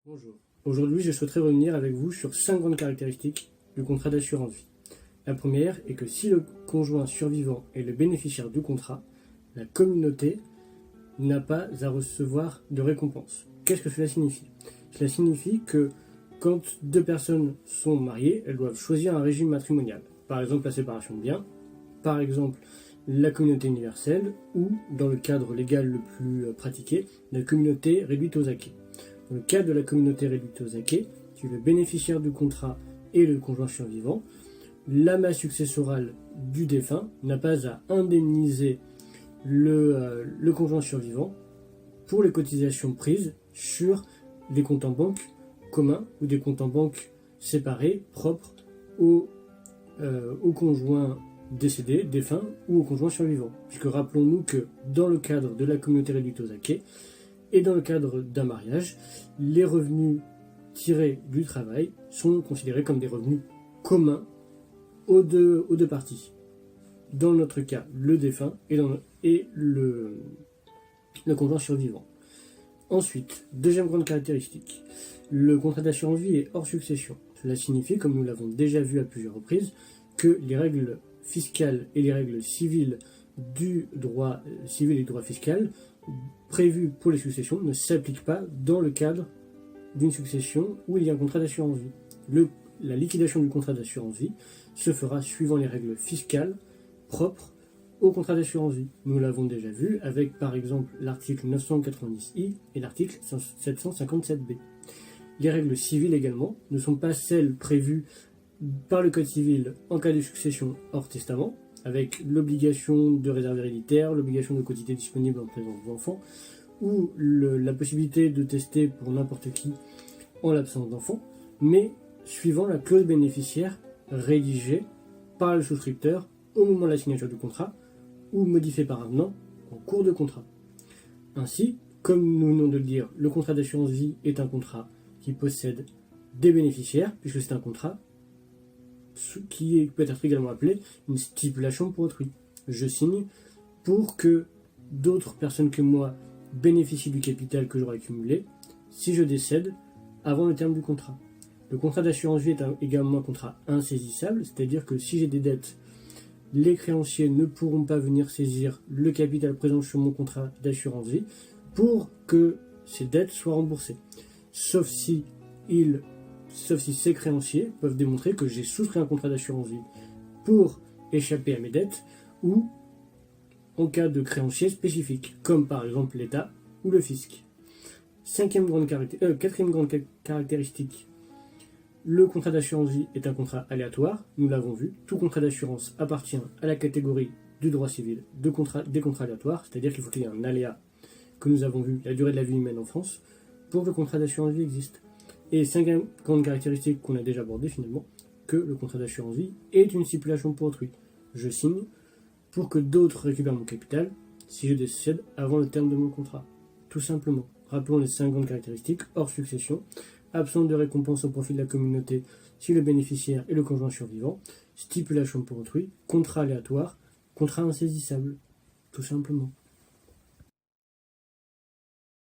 Bonjour. Aujourd'hui, je souhaiterais revenir avec vous sur 5 grandes caractéristiques du contrat d'assurance vie. La première est que si le conjoint survivant est le bénéficiaire du contrat, la communauté n'a pas à recevoir de récompense. Qu'est-ce que cela signifie? Cela signifie que quand deux personnes sont mariées, elles doivent choisir un régime matrimonial. Par exemple, la séparation de biens, par exemple, la communauté universelle ou, dans le cadre légal le plus pratiqué, la communauté réduite aux acquis. Dans le cas de la communauté réduite aux acquis, si le bénéficiaire du contrat est le conjoint survivant, la masse successorale du défunt n'a pas à indemniser le conjoint survivant pour les cotisations prises sur des comptes en banque communs ou des comptes en banque séparés propres au conjoint décédé, défunt ou au conjoint survivant. Puisque rappelons-nous que dans le cadre de la communauté réduite aux acquis et dans le cadre d'un mariage, les revenus tirés du travail sont considérés comme des revenus communs aux deux parties. Dans notre cas, le défunt et le conjoint survivant. Ensuite, deuxième grande caractéristique, le contrat d'assurance vie est hors succession. Cela signifie, comme nous l'avons déjà vu à plusieurs reprises, que les règles fiscales et les règles civiles du droit civil et du droit fiscal prévues pour les successions ne s'appliquent pas dans le cadre d'une succession où il y a un contrat d'assurance vie. La liquidation du contrat d'assurance vie se fera suivant les règles fiscales propres au contrat d'assurance vie. Nous l'avons déjà vu avec par exemple l'article 990I et l'article 757B. Les règles civiles également ne sont pas celles prévues par le Code civil en cas de succession hors testament, avec l'obligation de réserve héréditaire, l'obligation de quotité disponible en présence d'enfants, ou la possibilité de tester pour n'importe qui en l'absence d'enfants, mais suivant la clause bénéficiaire rédigée par le souscripteur au moment de la signature du contrat, ou modifiée par avenant en cours de contrat. Ainsi, comme nous venons de le dire, le contrat d'assurance vie est un contrat qui possède des bénéficiaires, puisque c'est un contrat qui peut être également appelé une stipulation pour autrui. Je signe pour que d'autres personnes que moi bénéficient du capital que j'aurai accumulé si je décède avant le terme du contrat. Le contrat d'assurance vie est également un contrat insaisissable, c'est-à-dire que si j'ai des dettes, les créanciers ne pourront pas venir saisir le capital présent sur mon contrat d'assurance vie pour que ces dettes soient remboursées. Sauf si ces créanciers peuvent démontrer que j'ai souscrit un contrat d'assurance vie pour échapper à mes dettes ou en cas de créancier spécifique, comme par exemple l'État ou le fisc. Quatrième grande caractéristique, le contrat d'assurance vie est un contrat aléatoire, nous l'avons vu. Tout contrat d'assurance appartient à la catégorie du droit civil des contrats aléatoires, c'est-à-dire qu'il faut qu'il y ait un aléa que nous avons vu, la durée de la vie humaine en France, pour que le contrat d'assurance vie existe. Et cinquième grande caractéristique qu'on a déjà abordée finalement, que le contrat d'assurance vie est une stipulation pour autrui. Je signe pour que d'autres récupèrent mon capital si je décède avant le terme de mon contrat. Tout simplement. Rappelons les 5 grandes caractéristiques: hors succession, absence de récompense au profit de la communauté si le bénéficiaire est le conjoint survivant, stipulation pour autrui, contrat aléatoire, contrat insaisissable. Tout simplement.